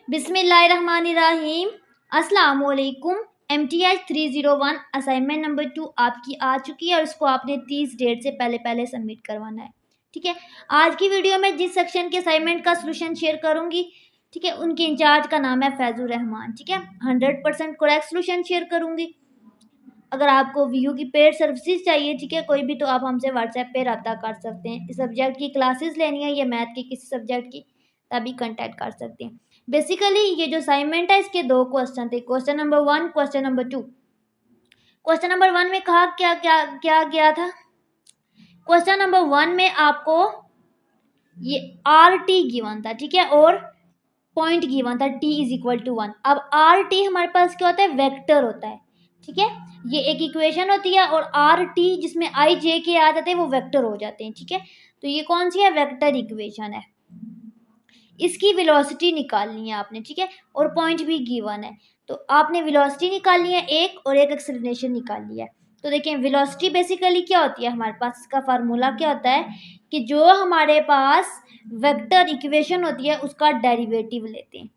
बिस्मिल्लाहिर्रहमानिर्रहीम। अस्सलाम वालेकुम। MTH 301 असाइनमेंट नंबर 2 आपकी आ चुकी है और इसको आपने 30 डेट से पहले सबमिट करवाना है। ठीक है, आज की वीडियो में जिस सेक्शन के असाइनमेंट का सोल्यूशन शेयर करूंगी, ठीक है, उनके इंचार्ज का नाम है फैजुर रहमान। ठीक है, 100% करेक्ट सोल्यूशन शेयर करूंगी। अगर आपको व्यू की पेड सर्विसेज चाहिए, ठीक है, कोई भी, तो आप हमसे व्हाट्सएप पे रब्ता कर सकते हैं। इस सब्जेक्ट की क्लासेस लेनी है या मैथ की किसी सब्जेक्ट की, तभी कांटेक्ट कर सकते हैं। बेसिकली ये जो असाइनमेंट है इसके दो क्वेश्चन थे, question number 1, question number 2। Question number 1 में कहा क्या क्या क्या गया था। क्वेश्चन नंबर 1 में आपको ये आर टी गिवन था, ठीक है, और पॉइंट गिवन था t इज इक्वल टू 1। अब आर टी हमारे पास क्या होता है, वेक्टर होता है। ठीक है, ये एक इक्वेशन होती है और आर टी जिसमें आई जे के आ जाते हैं वो वेक्टर हो जाते हैं। ठीक है, तो ये कौन सी है, वेक्टर इक्वेशन है। इसकी वेलोसिटी निकालनी है आपने, ठीक है, और पॉइंट भी गिवन है। तो आपने वेलोसिटी निकालनी है एक, और एक एक्सेलरेशन निकालनी है। तो देखें, वेलोसिटी बेसिकली क्या होती है हमारे पास, इसका फार्मूला क्या होता है कि जो हमारे पास वेक्टर इक्वेशन होती है उसका डेरिवेटिव लेते हैं,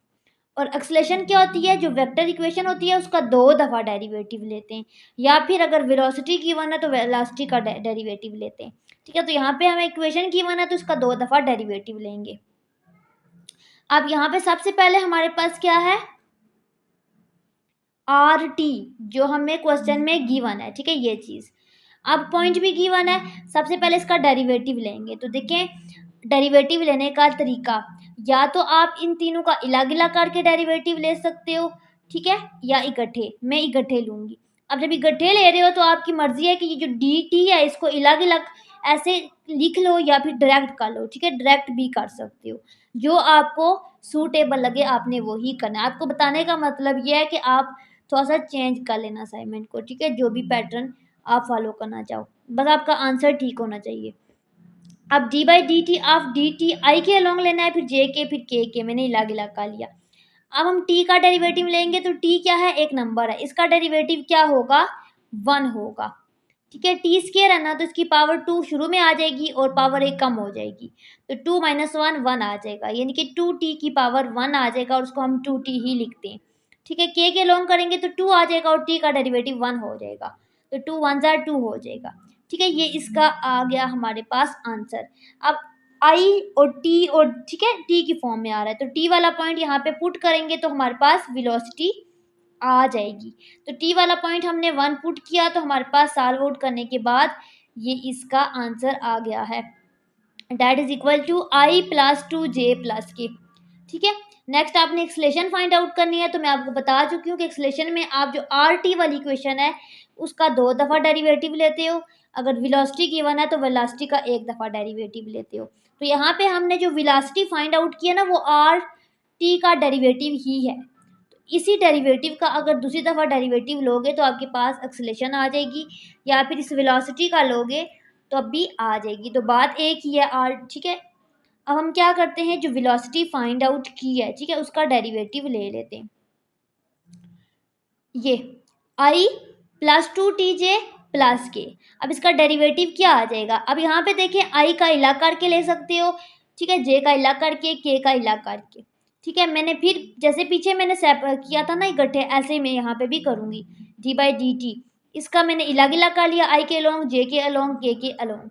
और एक्सेलरेशन क्या होती है, जो वेक्टर इक्वेशन होती है उसका 2 दफ़ा डेरिवेटिव लेते हैं, या फिर अगर वेलोसिटी गिवन है तो वेलोसिटी का डेरिवेटिव लेते हैं। ठीक है, तो यहाँ पे हमें इक्वेशन गिवन है तो इसका 2 दफ़ा डेरिवेटिव लेंगे। अब यहाँ पे सबसे पहले हमारे पास क्या है, आर टी, जो हमें क्वेश्चन में गिवन है। ठीक है, ये चीज़। अब पॉइंट भी गिवन है, सबसे पहले इसका डेरिवेटिव लेंगे। तो देखें, डेरिवेटिव लेने का तरीका, या तो आप इन तीनों का अलग अलग करके डेरिवेटिव ले सकते हो, ठीक है, या इकट्ठे। मैं इकट्ठे लूँगी। अब जब इकट्ठे ले रहे हो तो आपकी मर्जी है कि ये जो डी टी है इसको अलग अलग ऐसे लिख लो या फिर डायरेक्ट कर लो। ठीक है, डायरेक्ट भी कर सकते हो, जो आपको सूटेबल लगे आपने वही करना है। आपको बताने का मतलब ये है कि आप थोड़ा सा चेंज कर लेना असाइनमेंट को। ठीक है, जो भी पैटर्न आप फॉलो करना चाहो, बस आपका आंसर ठीक होना चाहिए। अब D by D T of D T I के अलॉन्ग लेना है, फिर जे के, फिर के मैंने अलग अलग कर लिया। अब हम टी का डेरिवेटिव लेंगे तो टी क्या है, एक नंबर है, इसका डेरिवेटिव क्या होगा, 1 होगा। ठीक है, टी स्केयर है ना, तो इसकी पावर 2 शुरू में आ जाएगी और पावर 1 कम हो जाएगी, तो 2 - 1 1 आ जाएगा, यानी कि 2t की पावर 1 आ जाएगा और उसको हम 2t ही लिखते हैं। ठीक है, के लॉन्ग करेंगे तो 2 आ जाएगा और t का डेरिवेटिव 1 हो जाएगा, तो 2 1 2 हो जाएगा। ठीक है, ये इसका आ गया हमारे पास आंसर। अब आई और टी, और ठीक है, टी की फॉर्म में आ रहा है, तो टी वाला पॉइंट यहाँ पे पुट करेंगे तो हमारे पास वेलोसिटी आ जाएगी। तो टी वाला पॉइंट हमने 1 पुट किया तो हमारे पास सॉल्व आउट करने के बाद ये इसका आंसर आ गया है, that is equal to i plus 2j plus k. ठीक है, नेक्स्ट आपने एक्सेलरेशन फाइंड आउट करनी है। तो मैं आपको बता चुकी हूँ कि एक्सेलरेशन में आप जो आर टी वाली इक्वेशन है उसका 2 दफ़ा डेरिवेटिव लेते हो, अगर वेलोसिटी गिवन है तो वेलोसिटी का 1 दफ़ा डेरिवेटिव लेते हो। तो यहाँ पे हमने जो वेलोसिटी फाइंड आउट किया ना वो आर टी का डेरिवेटिव ही है। तो इसी डेरिवेटिव का अगर दूसरी दफ़ा डेरिवेटिव लोगे तो आपके पास एक्सेलरेशन आ जाएगी, या फिर इस वेलोसिटी का लोगे तो अब भी आ जाएगी, तो बात एक ही है आर। ठीक है, अब हम क्या करते हैं, जो वेलोसिटी फाइंड आउट की है, ठीक है, उसका डेरिवेटिव ले लेते हैं। ये आई प्लस 2tj प्लस के, अब इसका डेरिवेटिव क्या आ जाएगा। अब यहाँ पे देखिए, आई का इलाक करके ले सकते हो, ठीक है, जे का इलाक करके, के का इलाक करके। ठीक है, मैंने फिर जैसे पीछे मैंने किया था ना इकट्ठे, ऐसे ही मैं यहाँ पे भी करूँगी। डी बाई डी टी, इसका मैंने इलाक इलाक कर लिया, आई के अलोंग, जे के अलोंग, के अलोंग।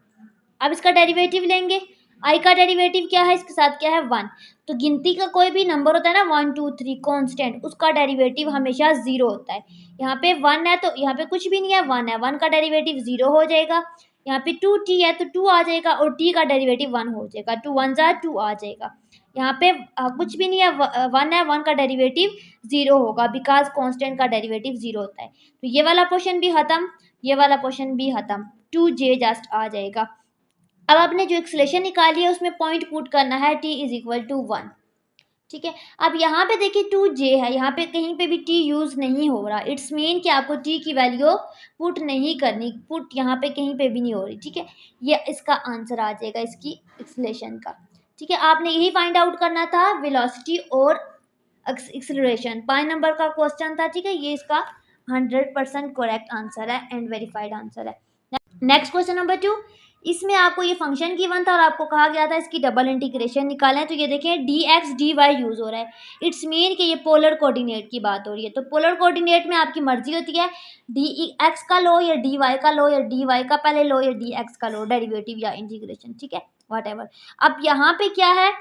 अब इसका डेरिवेटिव लेंगे, आई का डेरिवेटिव क्या है, इसके साथ क्या है, 1। तो गिनती का कोई भी नंबर होता है ना, 1 2 3 कांस्टेंट, उसका डेरिवेटिव हमेशा 0 होता है। यहाँ पे 1 है तो यहाँ पे कुछ भी नहीं है, 1 है, 1 का डेरिवेटिव 0 हो जाएगा। यहाँ पे 2t है तो 2 आ जाएगा और t का डेरिवेटिव 1 हो जाएगा, 2 1 2 आ जाएगा। यहाँ पे कुछ भी नहीं है, 1 है, 1 का डेरिवेटिव 0 होगा, बिकॉज कांस्टेंट का डेरिवेटिव 0 होता है। तो ये वाला क्वेश्चन भी खत्म, ये वाला क्वेश्चन भी खत्म, 2j जस्ट आ जाएगा। अब आपने जो एक्सेलरेशन निकाली है उसमें पॉइंट पुट करना है, t इज इक्वल टू 1। ठीक है, अब यहाँ पे देखिए 2j है, यहाँ पे कहीं पे भी t यूज़ नहीं हो रहा, इट्स मीन कि आपको t की वैल्यू पुट नहीं करनी, पुट यहाँ पे कहीं पे भी नहीं हो रही। ठीक है, ये इसका आंसर आ जाएगा इसकी एक्सेलरेशन का। ठीक है, आपने यही फाइंड आउट करना था, वेलोसिटी और एक्सेलरेशन। 5 नंबर का क्वेश्चन था। ठीक है, ये इसका 100% करेक्ट आंसर है एंड वेरीफाइड आंसर है। नेक्स्ट क्वेश्चन नंबर 2, इसमें आपको ये फंक्शन गिवन था और आपको कहा गया था इसकी डबल इंटीग्रेशन निकालें। तो ये देखें dx dy यूज़ हो रहा है, इट्स मीन कि ये पोलर कोऑर्डिनेट की बात हो रही है। तो पोलर कोऑर्डिनेट में आपकी मर्जी होती है dx का लो या dy का लो या dy का पहले लो या dx का लो, डेरिवेटिव या इंटीग्रेशन, ठीक है, व्हाटएवर। अब यहाँ पे क्या है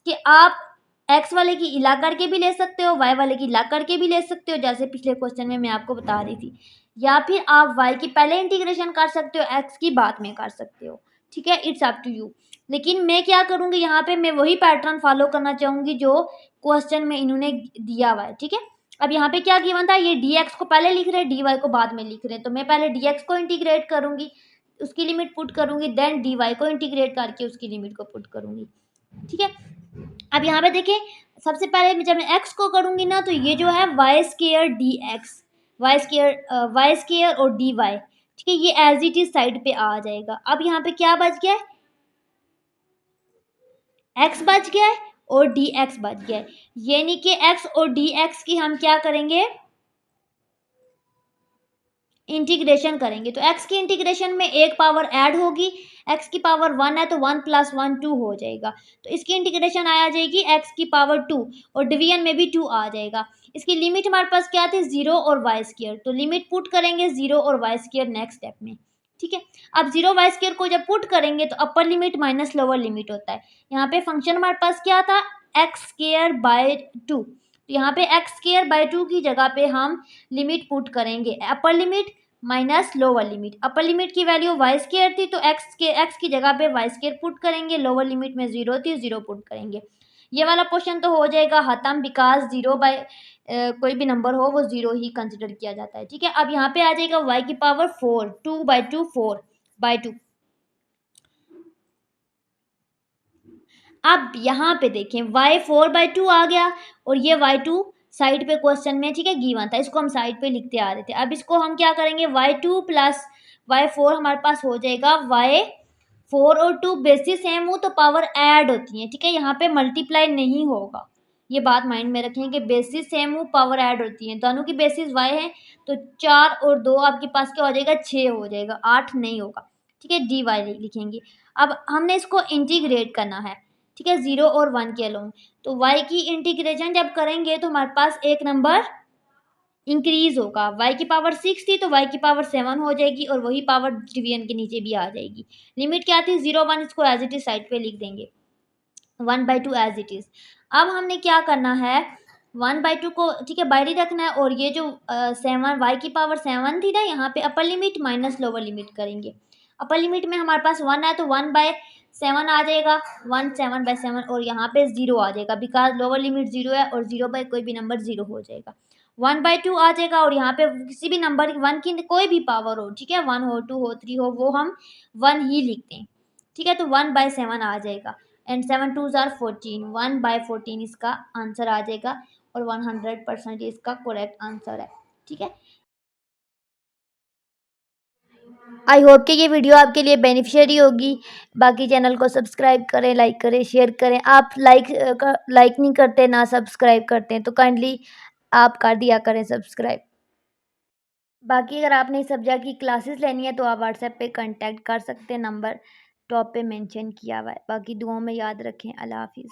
कि आप x वाले की इला करके भी ले सकते हो, y वाले की ला करके भी ले सकते हो, जैसे पिछले क्वेश्चन में मैं आपको बता रही थी, या फिर आप y की पहले इंटीग्रेशन कर सकते हो, x की बाद में कर सकते हो, ठीक है, इट्स अप टू यू। लेकिन मैं क्या करूँगी यहाँ पे, मैं वही पैटर्न फॉलो करना चाहूँगी जो क्वेश्चन में इन्होंने दिया हुआ है, ठीक है। अब यहाँ पे क्या गिवन था, ये dx को पहले लिख रहे हैं, dy को बाद में लिख रहे हैं, तो मैं पहले dx को इंटीग्रेट करूँगी, उसकी लिमिट पुट करूँगी, देन dy को इंटीग्रेट करके उसकी लिमिट को पुट करूँगी, ठीक है। अब यहाँ पे देखिए, सबसे पहले जब मैं x को करूँगी ना, तो ये जो है y square d x, y square और डी वाई, ठीक है, ये एज इट इज साइड पे आ जाएगा। अब यहाँ पे क्या बच गया है, x बच गया है और डी एक्स बच गया है, यानी कि x और डी एक्स की हम क्या करेंगे, इंटीग्रेशन करेंगे। तो x की इंटीग्रेशन में एक पावर ऐड होगी, x की पावर 1 है तो 1 + 1 2 हो जाएगा, तो इसकी इंटीग्रेशन आ जाएगी x की पावर 2 और डिवीजन में भी 2 आ जाएगा। इसकी लिमिट हमारे पास क्या थी, 0 और वाई स्क्वायर, तो लिमिट पुट करेंगे 0 और वाई स्क्वायर नेक्स्ट स्टेप में, ठीक है। अब 0 वाई स्क्वायर को जब पुट करेंगे तो अपर लिमिट माइनस लोअर लिमिट होता है। यहाँ पे फंक्शन हमारे पास क्या था, एक्स स्क्वायर बाय 2, तो यहाँ पे एक्स स्क्वायर बाय 2 की जगह पे हम लिमिट पुट करेंगे upper limit minus lower limit. Upper limit की वैल्यू वाई स्क्वायर थी तो एक्स की जगह पे वाई स्क्वायर पुट करेंगे, लोअर लिमिट में 0 थी, 0 पुट करेंगे। ये वाला क्वेश्चन तो हो जाएगा खत्म, बिकॉज 0 बाय कोई भी नंबर हो वो 0 ही कंसिडर किया जाता है, ठीक है। अब यहाँ पे आ जाएगा y की पावर 4, 2/2 4/2। अब यहाँ पे देखें y 4/2 आ गया और ये y2 साइड पे क्वेश्चन में, ठीक है, गिवन था, इसको हम साइड पे लिखते आ रहे थे। अब इसको हम क्या करेंगे, y2 + y4 हमारे पास हो जाएगा, y4 और 2 बेसिस सेम हो तो पावर ऐड होती है, ठीक है, यहाँ पे मल्टीप्लाई नहीं होगा, ये बात माइंड में रखें कि बेसिस सेम हो पावर ऐड होती है, दोनों की बेसिस y है तो 4 और 2 आपके पास क्या हो जाएगा, 6 हो जाएगा, 8 नहीं होगा, ठीक है, dy लिखेंगे। अब हमने इसको इंटीग्रेट करना है, ठीक है, 0 और 1 के अलोंग, तो y की इंटीग्रेशन जब करेंगे तो हमारे पास एक नंबर इंक्रीज होगा, y की पावर 6 थी तो y की पावर 7 हो जाएगी और वही पावर डिवीजन के नीचे भी आ जाएगी। लिमिट क्या थी, 0 1, इसको एज इट इज साइड पे लिख देंगे, 1/2 एज इट इज। अब हमने क्या करना है, 1/2 को, ठीक है, बाहरी रखना है और ये जो 7 y की पावर 7 थी ना, यहाँ पे upper limit minus lower limit करेंगे। अपर लिमिट में हमारे पास 1 है तो 1/7 आ जाएगा, 7/7 और यहाँ पे 0 आ जाएगा, बिकॉज लोअर लिमिट 0 है और 0 बाय कोई भी नंबर 0 हो जाएगा। 1/2 आ जाएगा और यहाँ पे किसी भी नंबर 1 की कोई भी पावर हो, ठीक है, 1 हो 2 हो 3 हो, वो हम 1 ही लिखते हैं, ठीक है, तो 1/7 आ जाएगा एंड 7 2s are 14, 1/14 इसका आंसर आ जाएगा और 100% इसका करेक्ट आंसर है, ठीक है। आई होप कि ये वीडियो आपके लिए बेनिफिशियरी होगी। बाकी चैनल को सब्सक्राइब करें, लाइक करें, शेयर करें। आप लाइक नहीं करते ना सब्सक्राइब करते हैं तो काइंडली आप कर दिया करें सब्सक्राइब। बाकी अगर आपने इस सब्जेक्ट की क्लासेस लेनी है तो आप व्हाट्सएप पे कांटेक्ट कर सकते हैं, नंबर टॉप पे मेंशन किया हुआ है। बाकी दुआओं में याद रखें। अल्लाह हाफिज़।